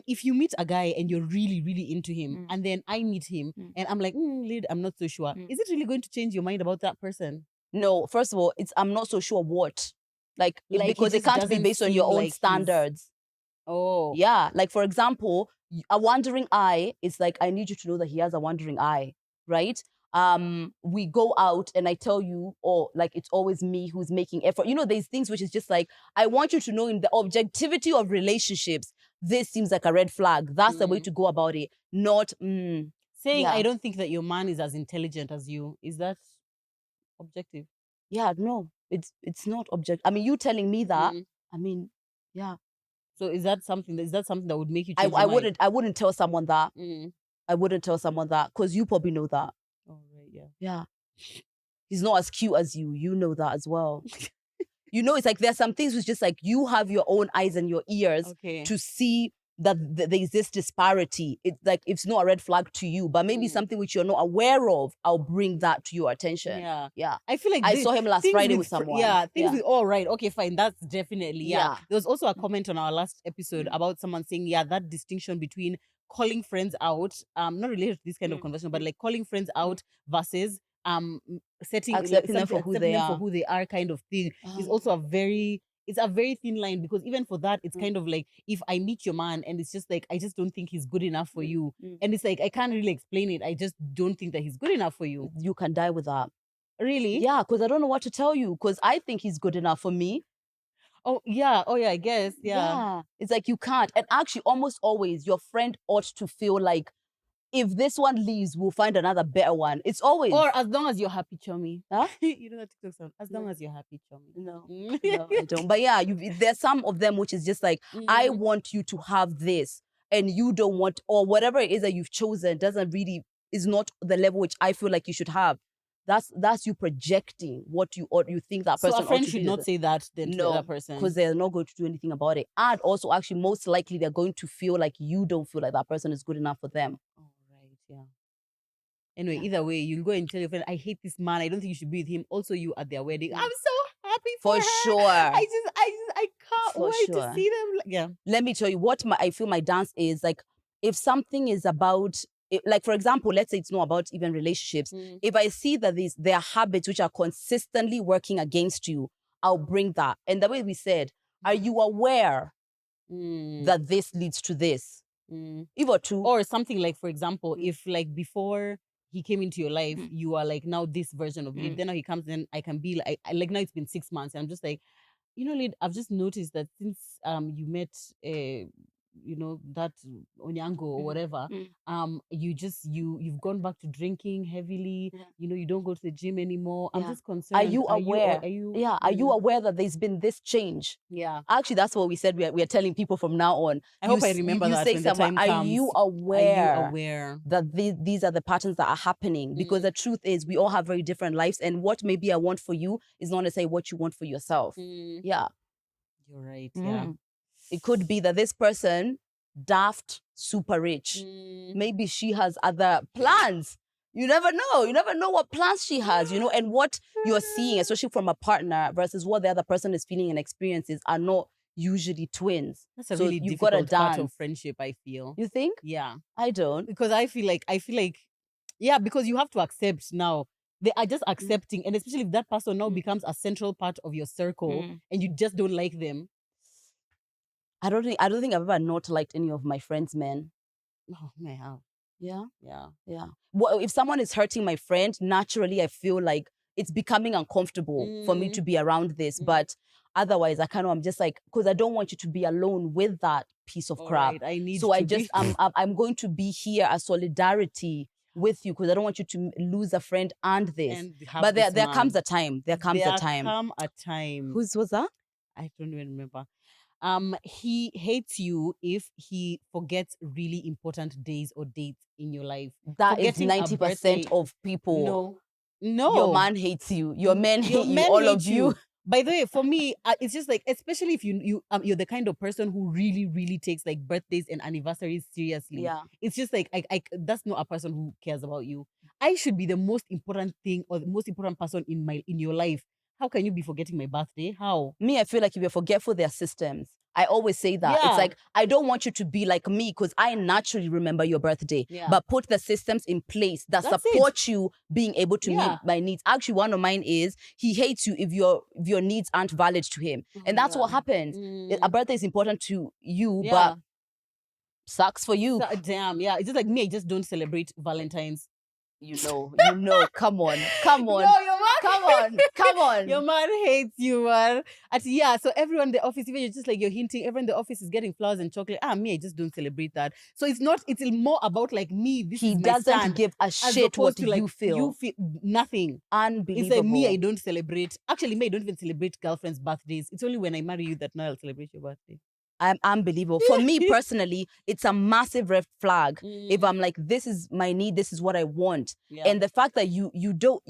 if you meet a guy and you're really, really into him, and then I meet him and I'm like, Lid, I'm not so sure. Is it really going to change your mind about that person? No, first of all, I'm not so sure what. Like because it can't be based on your own standards. Oh. Yeah. Like, for example, a wandering eye is like, I need you to know that he has a wandering eye, right? We go out and I tell you, or like, it's always me who's making effort. You know, there's things which is just like, I want you to know, in the objectivity of relationships, this seems like a red flag. That's the way to go about it. Not saying, I don't think that your man is as intelligent as you. Is that objective? Yeah, no, it's not objective. I mean, you telling me that, I mean, yeah. So is that something that would make you change your mind? I wouldn't tell someone that. I wouldn't tell someone that, because you probably know that. Oh, right, yeah. Yeah. He's not as cute as you. You know that as well. You know, it's like there's some things which just like, you have your own eyes and your ears to see that there's this disparity. It's like, it's not a red flag to you, but maybe something which you're not aware of, I'll bring that to your attention. Yeah. Yeah. I feel like I saw him last Friday with someone. With, all right. Okay, fine. That's definitely, There was also a comment on our last episode about someone saying, that distinction between calling friends accepting not related to this kind of conversation, but like calling friends out versus accepting them for who they are kind of thing is also it's a very thin line, because even for that, it's kind of like, if I meet your man and it's just like, I just don't think he's good enough for you. And it's like, I can't really explain it. I just don't think that he's good enough for you. You can die with that. Really? Yeah, because I don't know what to tell you, because I think he's good enough for me. Oh, yeah. Oh, yeah, I guess. Yeah. Yeah. It's like, you can't. And actually, almost always, your friend ought to feel like, if this one leaves, we'll find another better one. It's always. Or as long as you're happy, chummy. Huh? You know that TikTok sound? As long as you're happy, chummy. No, no, I don't. But yeah, there's some of them which is just like, I want you to have this, and you don't want, or whatever it is that you've chosen is not the level which I feel like you should have. That's you projecting what you think that person. So a friend should not say that then to the other person, because they're not going to do anything about it. And also, actually, most likely they're going to feel like you don't feel like that person is good enough for them. Oh, right, yeah. Anyway, either way, you'll go and tell your friend, I hate this man, I don't think you should be with him. Also, you at their wedding, I'm so happy for her. sure. I can't For wait sure. to see them. Yeah. Let me tell you what I feel my dance is like. If something is about, like for example, let's say it's not about even relationships. If I see that there are habits which are consistently working against you, I'll bring that. And the way we said, are you aware that this leads to this? Either two. Or something like, for example, if like before he came into your life, you are like now this version of Lid. Then now he comes in, I can be like, like now it's been 6 months, and I'm just like, you know, Lid, I've just noticed that since you met you know, that Onyango or whatever, you've gone back to drinking heavily. You know, you don't go to the gym anymore. I'm just concerned. Are you aware? Are you Are you aware that there's been this change? Yeah. Actually, that's what we said. We are telling people from now on. I hope I remember that when the time comes. Are you aware that these are the patterns that are happening? Because the truth is, we all have very different lives, and what maybe I want for you is not necessarily what you want for yourself. Yeah, you're right. Yeah, it could be that this person, daft, super rich, maybe she has other plans. You never know. You never know what plans she has, you know, and what you're seeing, especially from a partner versus what the other person is feeling and experiences are not usually twins. That's a really difficult part of friendship, I feel. You think? Yeah. I don't. Because I feel like, yeah, because you have to accept now. They are just accepting. And especially if that person now becomes a central part of your circle and you just don't like them. I don't think I've ever not liked any of my friends' men. Oh, I have. Yeah? Yeah. Yeah. Well, if someone is hurting my friend, naturally I feel like it's becoming uncomfortable for me to be around this. But otherwise, I'm just like, because I don't want you to be alone with that piece of crap. Right, I need so I'm going to be here as solidarity with you because I don't want you to lose a friend and this. But there comes a time. There comes a time. Whose was that? I don't even remember. He hates you if he forgets really important days or dates in your life. That is 90% of people. No. Your man hates you. Your men hate you. All of you. By the way, for me, it's just like, especially if you're the kind of person who really, really takes like birthdays and anniversaries seriously. Yeah. It's just like, that's not a person who cares about you. I should be the most important thing or the most important person in your life. How can you be forgetting my birthday? How? Me, I feel like if you're forgetful, there are systems. I always say that. Yeah. It's like, I don't want you to be like me because I naturally remember your birthday. Yeah. But put the systems in place that support you being able to meet my needs. Actually, one of mine is he hates you if your needs aren't valid to him. And that's what happens. A birthday is important to you, but sucks for you. Damn, yeah. It's just like me, I just don't celebrate Valentine's. You know, come on. No, your man, come on. Your man hates you, man. So everyone in the office, even you're just like, you're hinting, everyone in the office is getting flowers and chocolate. Me, I just don't celebrate that. So it's more about like me, he doesn't give a shit what you feel. You feel nothing. Unbelievable. It's like me, I don't celebrate. Actually, me, I don't even celebrate girlfriends' birthdays. It's only when I marry you that now I'll celebrate your birthday. I'm unbelievable. For me personally, it's a massive red flag. If I'm like, this is my need, this is what I want. Yeah. And the fact that you don't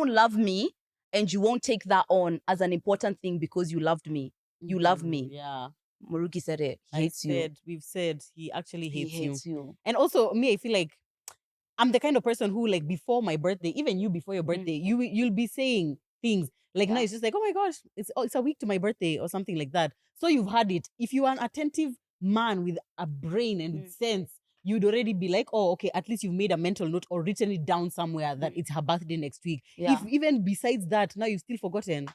love me and you won't take that on as an important thing because you loved me. You love me. Yeah. Maruki said it. He hates you. We've said he actually hates you. And also me, I feel like I'm the kind of person who, like, before my birthday, even you before your birthday, you'll be saying things like, now it's just like, oh my gosh, it's a week to my birthday or something like that. So you've had it. If you are an attentive man with a brain and with sense, you'd already be like, oh, okay, at least you've made a mental note or written it down somewhere that it's her birthday next week. Yeah. If even besides that, now you've still forgotten.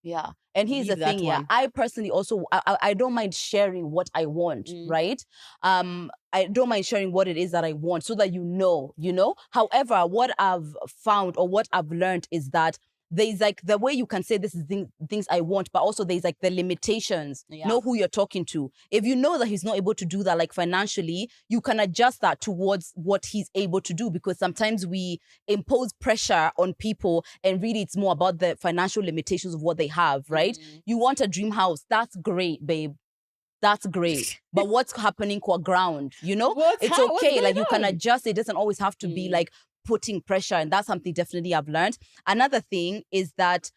Yeah. And here's the thing, I personally also, I don't mind sharing what I want, right? I don't mind sharing what it is that I want so that you know. However, what I've found or what I've learned is that there's like the way you can say this is things I want, but also there's like the limitations. Know who you're talking to. If you know that he's not able to do that, like financially, you can adjust that towards what he's able to do, because sometimes we impose pressure on people and really it's more about the financial limitations of what they have, right? You want a dream house. That's great, babe. That's great. But what's happening core ground, it's okay. Like you can adjust. It doesn't always have to be like putting pressure. And that's something definitely I've learned. Another thing is that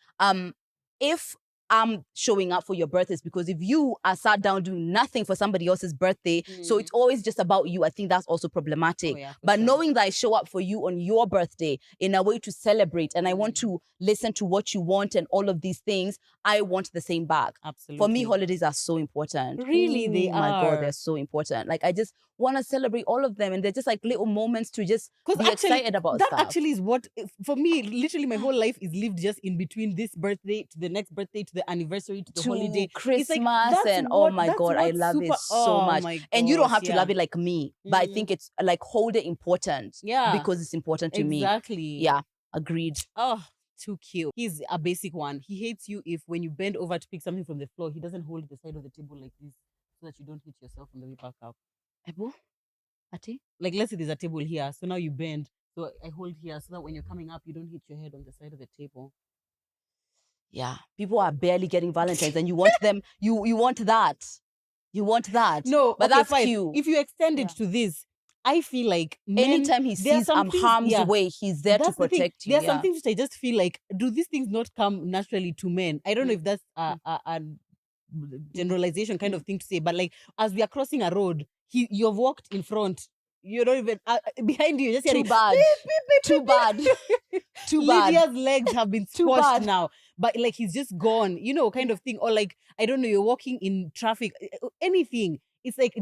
if I'm showing up for your birthdays, because if you are sat down doing nothing for somebody else's birthday, so it's always just about you, I think that's also problematic. But knowing that I show up for you on your birthday in a way to celebrate, and I want to listen to what you want and all of these things, I want the same back. Absolutely. For me, holidays are so important. Really, they are. Oh my God, they're so important. Like, I just want to celebrate all of them, and they're just like little moments to just be excited about that stuff. That actually is what, for me, literally my whole life is lived just in between this birthday to the next birthday to the anniversary to the holiday. Christmas, and oh my God, I love it so much. And you don't have to love it like me, but I think it's like, hold it important. Yeah. Because it's important to me. Exactly. Yeah, agreed. Oh, too cute. He's a basic one. He hates you if when you bend over to pick something from the floor, he doesn't hold the side of the table like this so that you don't hit yourself on the way back up. Ebo? Ati? Like, let's say there's a table here, so now you bend. So I hold here so that when you're coming up, you don't hit your head on the side of the table. Yeah, people are barely getting Valentine's, and you want them. You want that. You want that. No, but okay, that's fine. cute. If you extend it to this, I feel like anytime he sees harm's way, he's there to protect you. There are some things which I just feel like, do these things not come naturally to men? I don't know if that's a generalization kind of thing to say, but like, as we are crossing a road, you've walked in front. You don't even behind you. Just too bad. Too bad. Too bad. Lydia's legs have been squashed now, but like he's just gone. You know, kind of thing. Or like, I don't know. You're walking in traffic. Anything. It's like,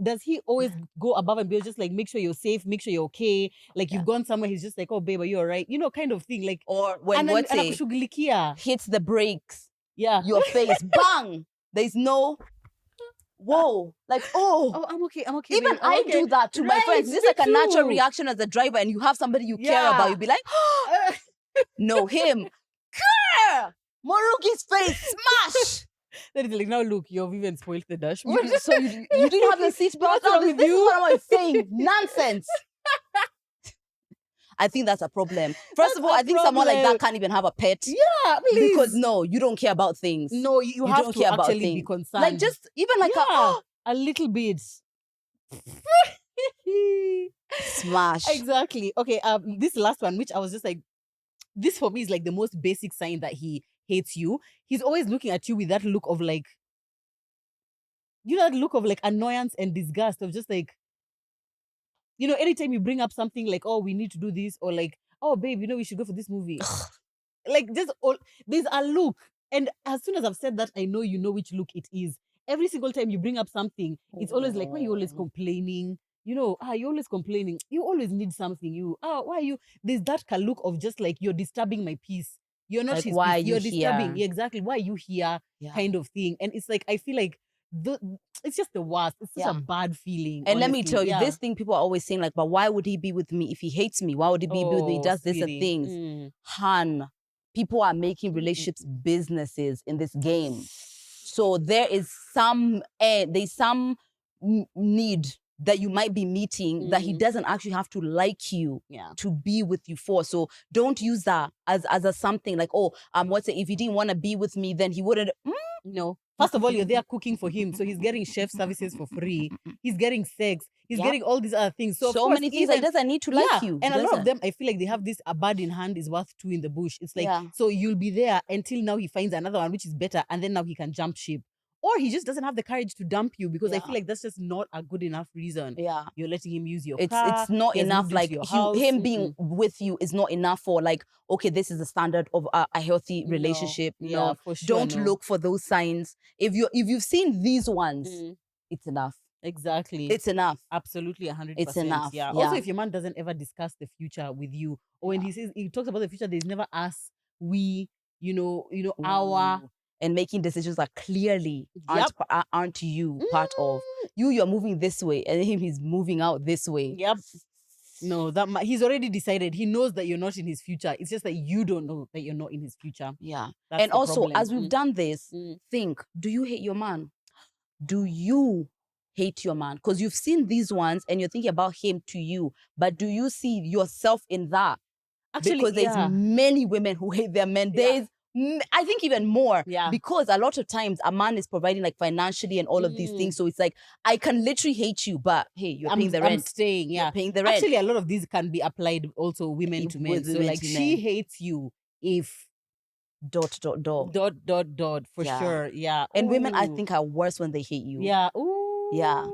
does he always go above and beyond, just like make sure you're safe, make sure you're okay? Like you've gone somewhere, he's just like, oh babe, are you all right? You know, kind of thing. Like, or when hits the brakes, your face, bang. There's no. Whoa, like, oh, I'm okay. Even babe, I do that to my friends. It's just like a natural reaction as a driver, and you have somebody you care about. You'll be like, no, him. Moruki's face, smash. Then it's like, now look, you've even spoiled the dash. You didn't have your seatbelt on. This is what I'm saying. Nonsense. I think that's a problem. First of all, I think someone like that can't even have a pet. Yeah, please. Because no, you don't care about things. No, you have to actually be concerned. Like, just even like a little bit. Smash. Exactly. Okay, this last one, which I was just like, this for me is like the most basic sign that he hates you. He's always looking at you with that look of like, you know, that look of like annoyance and disgust of just like, you know, anytime you bring up something like, oh, we need to do this, or like, oh, babe, you know, we should go for this movie. Like, just there's a look. And as soon as I've said that, I know you know which look it is. Every single time you bring up something, it's always like, why are you always complaining? You know, you're always complaining. You always need something. Why are you? There's that look of just like, you're disturbing my peace. You're not like, his why peace. You're disturbing. Here? Exactly. Why are you here? Kind of thing. And it's like, I feel like it's just the worst. It's just a bad feeling. And honestly. Let me tell you, this thing people are always saying, like, but why would he be with me if he hates me? Why would he be with me? He does this and things. Han, people are making relationships businesses in this game. So there is some need that you might be meeting that he doesn't actually have to like you to be with you for. So don't use that as a something like, oh, what's it? If he didn't want to be with me, then he wouldn't. No. First of all, you're there cooking for him. So he's getting chef services for free. He's getting sex. He's getting all these other things. So course, many things. He doesn't need to like you. And a lot of them, I feel like they have this, a bird in hand is worth two in the bush. It's like, so you'll be there until now he finds another one, which is better. And then now he can jump ship. Or he just doesn't have the courage to dump you, because I feel like that's just not a good enough reason. Yeah. You're letting him use your car. It's not enough. Like him being with you is not enough for like, okay, this is the standard of a healthy relationship. No, for sure, don't look for those signs. If you've seen these ones, it's enough. Exactly. It's enough. Absolutely 100%. It's enough. Yeah. Also, if your man doesn't ever discuss the future with you, or when he talks about the future, there's never us, we, our. And making decisions that clearly aren't you part of. You're moving this way, and he's moving out this way. Yep. No, he's already decided. He knows that you're not in his future. It's just that you don't know that you're not in his future. Yeah. And also, problem. As we've done this, think, do you hate your man? Do you hate your man? Because you've seen these ones and you're thinking about him to you, but do you see yourself in that? Actually, because there's many women who hate their men. There's I think even more, because a lot of times a man is providing like financially and all of these things. So it's like, I can literally hate you, but hey, you're paying the rent. I'm staying, You're paying the rent. Actually, a lot of these can be applied also women to men. So like, she hates you if For sure. Yeah. And women, I Ooh. think, are worse when they hate you. Yeah. Ooh. Yeah.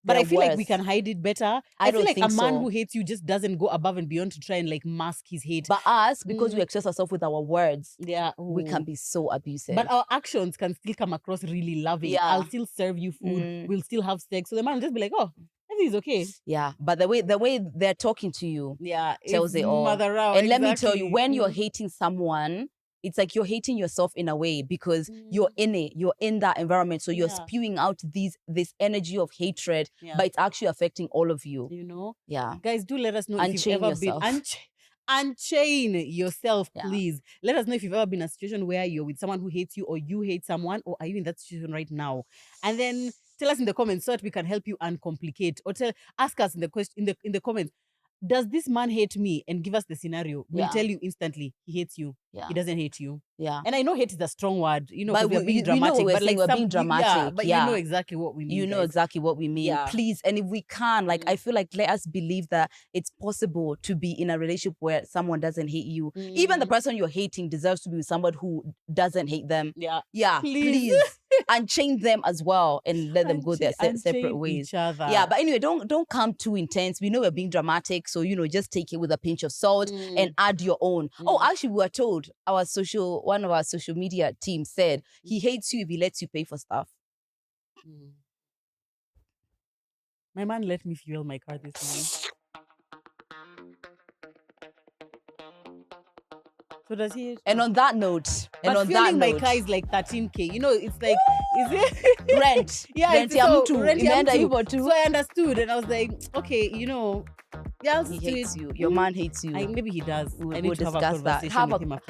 But They're I feel like we worse. can hide it better. I feel don't like a think man so. who hates you just doesn't go above and beyond to try and like mask his hate. But us, because we express ourselves with our words, yeah, we can be so abusive. But our actions can still come across really loving. Yeah. I'll still serve you food. We'll still have sex. So the man will just be like, oh, everything's okay. Yeah. But the way they're talking to you, tells it all. And let me tell you, when you're hating someone, it's like you're hating yourself in a way, because you're in it, you're in that environment. So you're spewing out this energy of hatred, but it's actually affecting all of you. You know? Yeah. Guys, do let us know if you've Unchain ever yourself. been unchain yourself, please. Let us know if you've ever been in a situation where you're with someone who hates you, or you hate someone, or are you in that situation right now? And then tell us in the comments so that we can help you uncomplicate, or ask us in the comments, does this man hate me? And give us the scenario. We'll tell you instantly, he hates you. He doesn't hate you. Yeah. And I know hate is a strong word, you know, but we're being dramatic. But like we're being dramatic. Yeah, but you know exactly what we mean. You know exactly what we mean. Yeah. Please, and if we can, like, I feel like, let us believe that it's possible to be in a relationship where someone doesn't hate you. Even the person you're hating deserves to be with somebody who doesn't hate them. Yeah. Yeah. Please. Unchain them as well, and let them go their separate ways. Yeah, but anyway, don't come too intense. We know we're being dramatic, so just take it with a pinch of salt and add your own. Oh, actually, we were told one of our social media team said he hates you if he lets you pay for stuff. My man let me fuel my car this morning. So does he? And on that note, fueling my car is like 13K. You know, it's like, is it rent? Yeah, rent. So I understood, and I was like, okay, yeah, he hates you. Your man hates you. Maybe he does. I need to discuss that.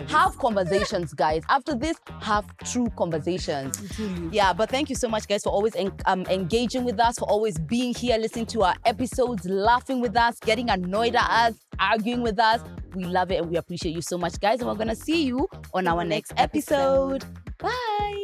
Have conversations, guys. After this, have true conversations. Yeah, but thank you so much, guys, for always engaging with us, for always being here, listening to our episodes, laughing with us, getting annoyed at us, arguing with us. We love it and we appreciate you so much, guys. And we're going to see you on our next episode. Bye.